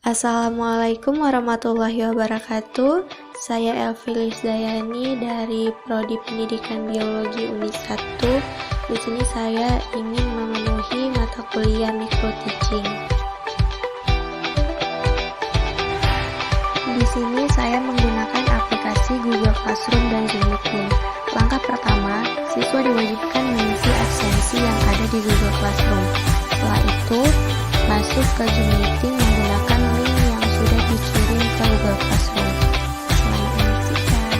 Assalamualaikum warahmatullahi wabarakatuh. Saya Elvilis Dayani dari Prodi Pendidikan Biologi Unit 1. Di sini saya ingin memenuhi mata kuliah micro teaching. Di sini saya menggunakan aplikasi Google Classroom dan Zoom Meeting. Langkah pertama, siswa diwajibkan mengisi absensi yang ada di Google Classroom. Setelah itu, masuk ke Zoom Meeting menggunakan link yang sudah dikirim ke Google Classroom. Selamat menyaksikan.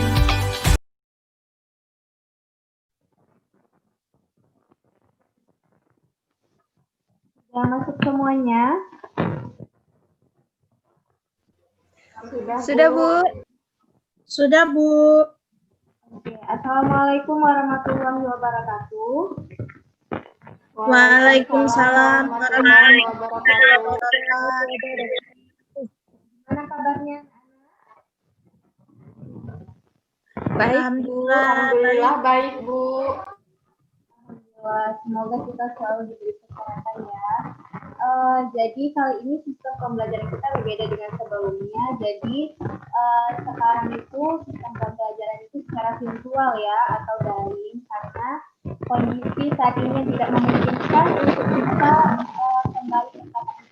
Sudah masuk semuanya? Sudah, Bu. Sudah, Bu. Oke. Assalamualaikum warahmatullahi wabarakatuh. Waalaikumsalam warahmatullahi wabarakatuh. Gimana kabarnya? Baik, Alhamdulillah baik, Bu. Alhamdulillah, semoga kita selalu diberi kesehatan ya. Jadi kali ini sistem pembelajaran kita berbeda dengan sebelumnya. Jadi sekarang itu sistem pembelajaran itu secara virtual ya atau daring karena kondisi saat ini tidak memungkinkan untuk kita kembali ke tempat kita.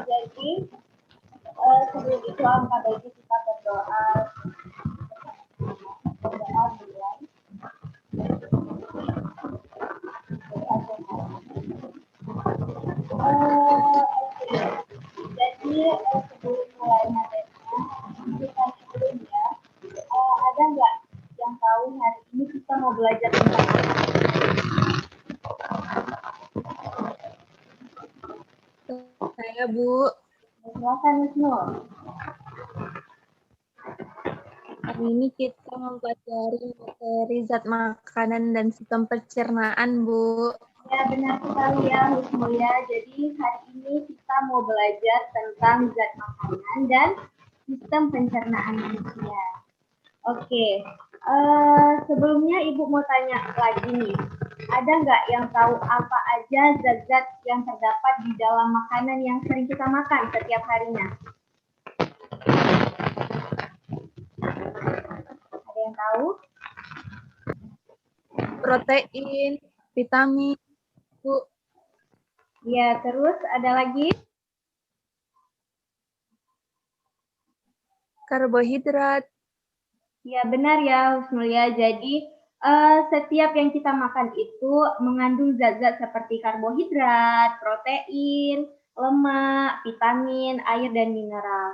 Jadi sebelum itu alangkah baiknya kita berdoa duluan. Jadi sebelum mulai materinya, kita dulu ya. Ada nggak yang tahu hari ini kita mau belajar tentang apa? Saya, Bu. Silakan, Wisnu. Hari ini kita mempelajari materi zat makanan dan sistem pencernaan, Bu. Ya, benar sekali ya, Wisnu ya. Jadi hari ini kita mau belajar tentang zat makanan dan sistem pencernaan manusia. Oke, sebelumnya Ibu mau tanya lagi nih, ada nggak yang tahu apa aja zat-zat yang terdapat di dalam makanan yang sering kita makan setiap harinya? Ada yang tahu? Protein, vitamin, Bu. Ya, terus ada lagi? Karbohidrat. Ya, benar ya, Husnulia. Jadi, setiap yang kita makan itu mengandung zat-zat seperti karbohidrat, protein, lemak, vitamin, air, dan mineral.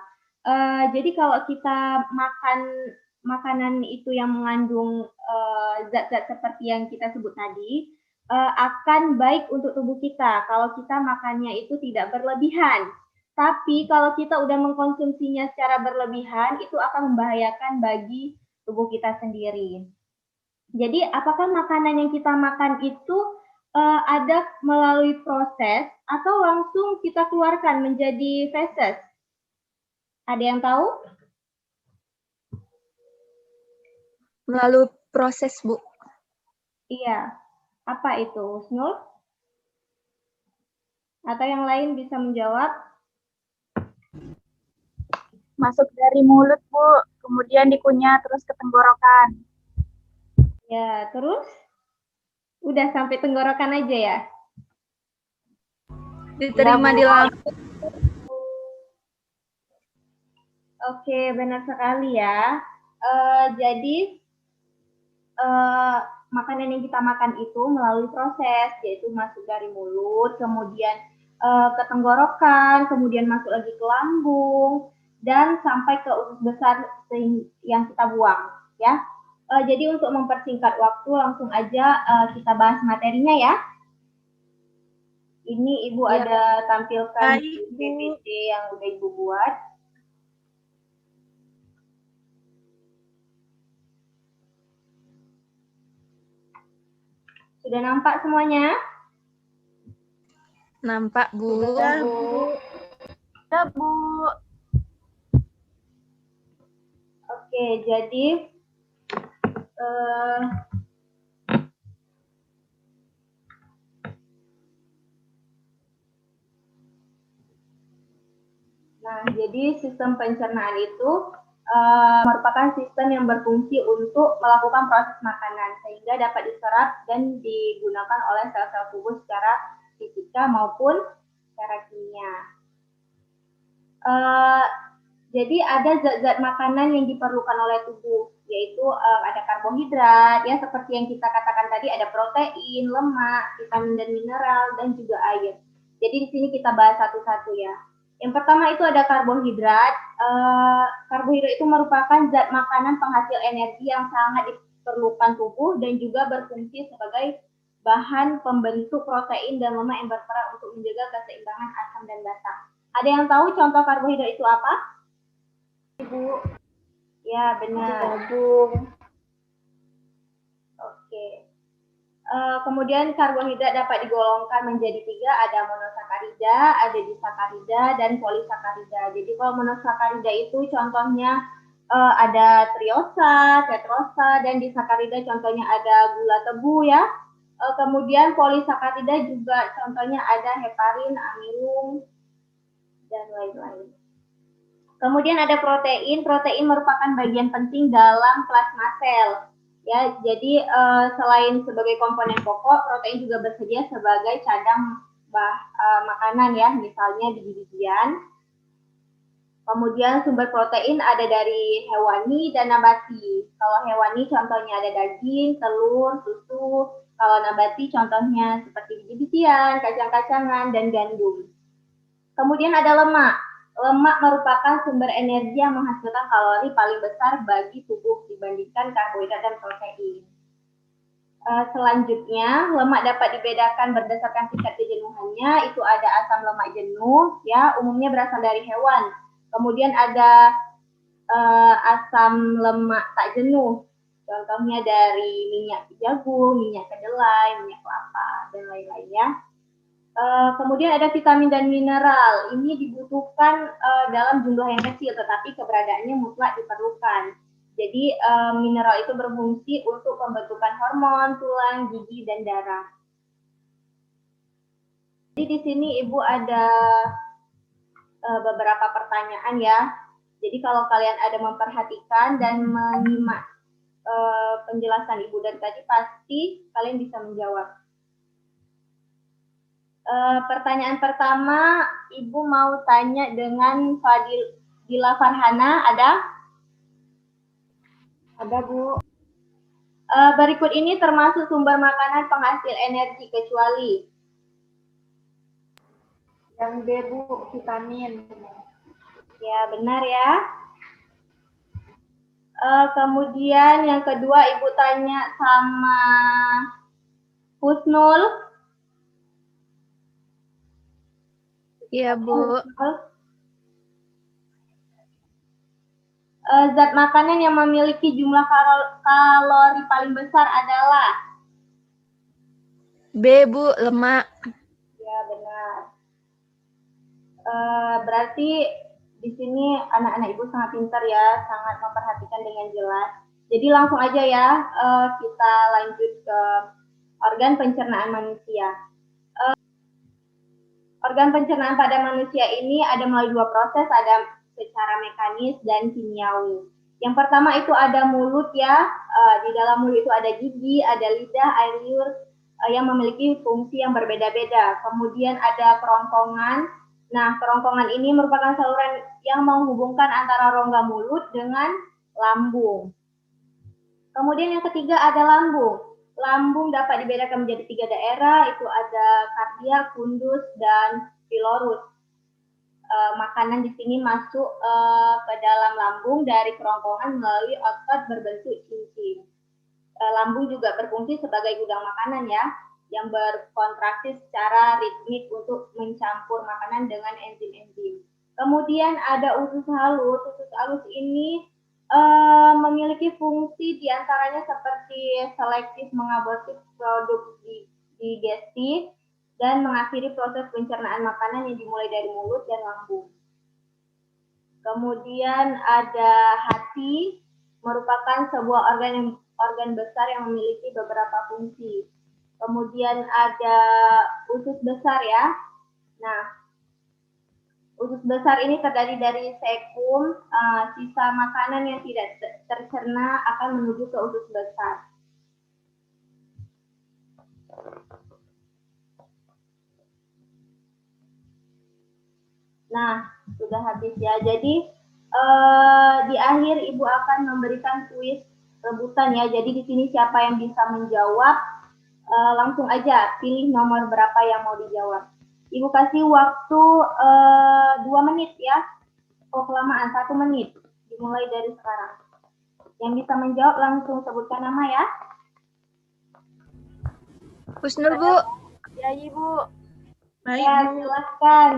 Jadi, kalau kita makan makanan itu yang mengandung zat-zat seperti yang kita sebut tadi, akan baik untuk tubuh kita kalau kita makannya itu tidak berlebihan. Tapi kalau kita udah mengkonsumsinya secara berlebihan, itu akan membahayakan bagi tubuh kita sendiri. Jadi, apakah makanan yang kita makan itu ada melalui proses atau langsung kita keluarkan menjadi feses? Ada yang tahu? Melalui proses, Bu. Iya. Apa itu, Husnul? Atau yang lain bisa menjawab? Masuk dari mulut, Bu. Kemudian dikunyah terus ke tenggorokan. Ya, terus? Udah sampai tenggorokan aja ya? Diterima di lambung. Oke, benar sekali ya. Jadi, makanan yang kita makan itu melalui proses, yaitu masuk dari mulut, kemudian ke tenggorokan, kemudian masuk lagi ke lambung, dan sampai ke usus besar yang kita buang. Ya. Jadi untuk mempersingkat waktu, langsung aja kita bahas materinya ya. Ini Ibu ada tampilkan di PPT yang udah Ibu buat. Sudah nampak semuanya? Nampak, Bu. Sudah, Bu. Sudah, Bu. Oke, jadi Nah, jadi sistem pencernaan itu merupakan sistem yang berfungsi untuk melakukan proses makanan sehingga dapat diserap dan digunakan oleh sel-sel tubuh secara fisika maupun secara kimia. Jadi ada zat-zat makanan yang diperlukan oleh tubuh, yaitu ada karbohidrat, ya seperti yang kita katakan tadi ada protein, lemak, vitamin dan mineral, dan juga air. Jadi di sini kita bahas satu-satu ya. Yang pertama itu ada karbohidrat. Karbohidrat itu merupakan zat makanan penghasil energi yang sangat diperlukan tubuh dan juga berfungsi sebagai bahan pembentuk protein dan lemak yang berperan untuk menjaga keseimbangan asam dan basa. Ada yang tahu contoh karbohidrat itu apa? Ibu? Ya, benar. Jagung. Oke. Kemudian karbohidrat dapat digolongkan menjadi 3, ada monosakarida, ada disakarida, dan polisakarida. Jadi kalau monosakarida itu contohnya ada triosa, tetrosa, dan disakarida contohnya ada gula tebu ya. Kemudian polisakarida juga contohnya ada heparin, amilum, dan lain-lain. Kemudian ada protein. Protein merupakan bagian penting dalam plasma sel. Ya, jadi selain sebagai komponen pokok, protein juga bersedia sebagai cadang makanan ya, misalnya biji-bijian. Kemudian sumber protein ada dari hewani dan nabati. Kalau hewani contohnya ada daging, telur, susu. Kalau nabati contohnya seperti biji-bijian, kacang-kacangan, dan gandum. Kemudian ada lemak. Lemak merupakan sumber energi yang menghasilkan kalori paling besar bagi tubuh dibandingkan karbohidrat dan protein. Selanjutnya, lemak dapat dibedakan berdasarkan tingkat kejenuhannya. Itu ada asam lemak jenuh, ya, umumnya berasal dari hewan. Kemudian ada asam lemak tak jenuh, contohnya dari minyak jagung, minyak kedelai, minyak kelapa, dan lain-lainnya. Kemudian ada vitamin dan mineral. Ini dibutuhkan dalam jumlah yang kecil, tetapi keberadaannya mutlak diperlukan. Jadi mineral itu berfungsi untuk pembentukan hormon, tulang, gigi, dan darah. Jadi di sini Ibu ada beberapa pertanyaan ya. Jadi kalau kalian ada memperhatikan dan menyimak penjelasan Ibu dari tadi, pasti kalian bisa menjawab. Pertanyaan pertama, Ibu mau tanya dengan Fadila Farhana, ada? Ada, Bu. Berikut ini termasuk sumber makanan penghasil energi kecuali? Yang B, Bu, vitamin. Ya, benar ya. Kemudian yang kedua, Ibu tanya sama Husnul. Iya, Bu. Zat makanan yang memiliki jumlah kalori paling besar adalah? B, Bu, lemak. Ya, benar. Berarti di sini anak-anak Ibu sangat pintar ya, sangat memperhatikan dengan jelas. Jadi langsung aja ya, kita lanjut ke organ pencernaan manusia. Organ pencernaan pada manusia ini ada melalui 2 proses, ada secara mekanis dan kimiawi. Yang pertama itu ada mulut ya, di dalam mulut itu ada gigi, ada lidah, air liur yang memiliki fungsi yang berbeda-beda. Kemudian ada kerongkongan. Nah, kerongkongan ini merupakan saluran yang menghubungkan antara rongga mulut dengan lambung. Kemudian yang ketiga ada lambung. Lambung dapat dibedakan menjadi 3 daerah, itu ada kardiak, fundus, dan pylorus. Makanan di sini masuk ke dalam lambung dari kerongkongan melalui otot berbentuk cincin. Lambung juga berfungsi sebagai gudang makanan ya, yang berkontraksi secara ritmik untuk mencampur makanan dengan enzim-enzim. Kemudian ada usus halus. Usus halus ini memiliki fungsi diantaranya seperti selektif mengaborsi produk digestif dan mengakhiri proses pencernaan makanan yang dimulai dari mulut dan lambung. Kemudian ada hati, merupakan sebuah organ besar yang memiliki beberapa fungsi. Kemudian ada usus besar ya. Nah, usus Usus besar ini terdiri dari sekum, sisa makanan yang tidak tercerna akan menuju ke usus besar. Nah, sudah habis ya. Jadi di akhir Ibu akan memberikan kuis rebutan ya. Jadi di sini siapa yang bisa menjawab, langsung aja pilih nomor berapa yang mau dijawab. Ibu kasih waktu 2 menit ya. Oh, kelamaan, 1 menit. Dimulai dari sekarang. Yang bisa menjawab langsung sebutkan nama ya. Husnul, Bu. Ya, Ibu. Baik, Ya, Bu. silahkan.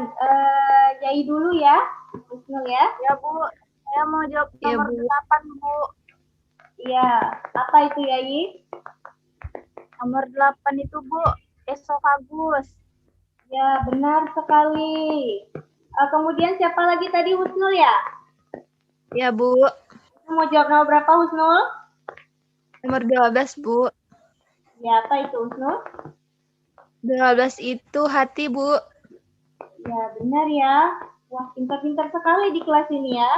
Jai dulu ya. Husnul ya. Ya, Bu. Saya mau jawab Ya, nomor Bu. 8, Bu. Iya. Apa itu, Yai? Nomor 8 itu, Bu, esofagus. Ya, benar sekali. Kemudian siapa lagi tadi, Husnul ya? Ya, Bu. Mau jawab nomor berapa, Husnul? Nomor 12, Bu. Ya, apa itu, Husnul? 12 itu hati, Bu. Ya, benar ya. Wah, pintar-pintar sekali di kelas ini ya.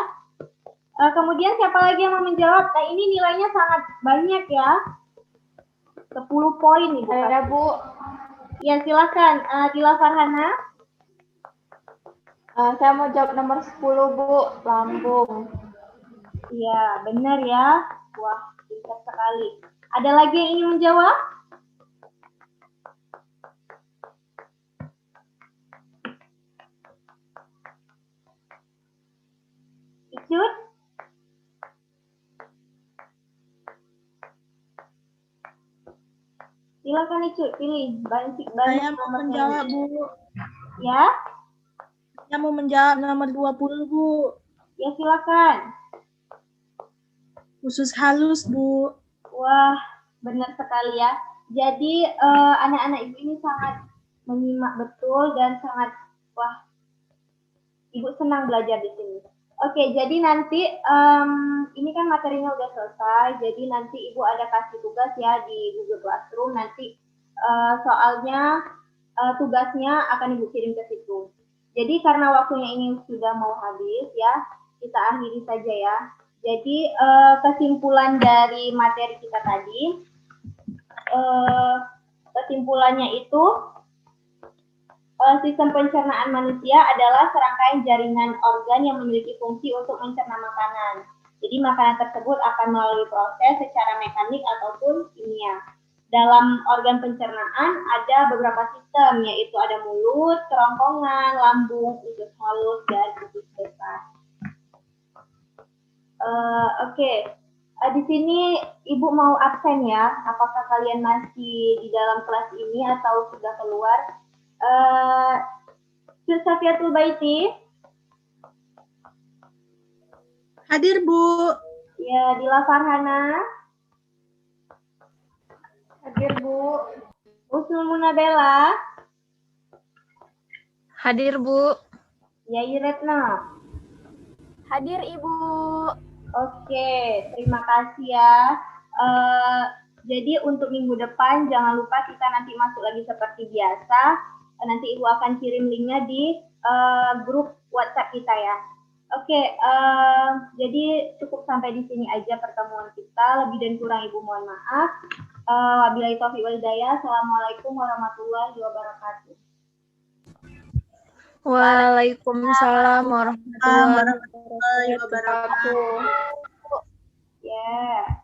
Kemudian siapa lagi yang mau menjawab? Nah, ini nilainya sangat banyak ya. 10 poin nih, Bu. Saya, Bu. Ya, silakan. Dila Farhana. Saya mau jawab nomor 10, Bu. Lambung. Iya, benar ya. Wah, pintar sekali. Ada lagi yang ingin menjawab? Icut? Silakan Icut, pilih. Banyak Saya mau nomornya. menjawab, Bu. Ya? Saya mau menjawab nomor 20, Bu. Ya, silakan. Usus halus, Bu. Wah, benar sekali ya. Jadi anak-anak ibu ini sangat menyimak betul dan sangat, wah, ibu senang belajar di sini. Oke, jadi nanti ini kan materinya udah selesai, jadi nanti ibu ada kasih tugas ya di Google Classroom. Nanti soalnya tugasnya akan ibu kirim ke situ. Jadi karena waktunya ini sudah mau habis ya, kita akhiri saja ya. Jadi kesimpulan dari materi kita tadi, kesimpulannya itu sistem pencernaan manusia adalah serangkaian jaringan organ yang memiliki fungsi untuk mencerna makanan. Jadi makanan tersebut akan melalui proses secara mekanik ataupun kimia. Dalam organ pencernaan ada beberapa sistem, yaitu ada mulut, kerongkongan, lambung, usus halus, dan usus besar. Oke. Di sini Ibu mau absen ya. Apakah kalian masih di dalam kelas ini atau sudah keluar? Safiatul Baiti. Hadir, Bu. Ya, Dila Farhana. Hadir, Bu. Husnul Munabela. Hadir, Bu. Yai Retno. Hadir, Ibu. Oke, terima kasih ya. Jadi untuk minggu depan jangan lupa kita nanti masuk lagi seperti biasa. Nanti Ibu akan kirim linknya di grup WhatsApp kita ya. Oke, jadi cukup sampai di sini aja pertemuan kita. Lebih dan kurang Ibu mohon maaf. Wabillahi taufiq wal hidayah. Assalamualaikum warahmatullahi wabarakatuh. Waalaikumsalam warahmatullahi wabarakatuh. Wabarakatuh. Ya.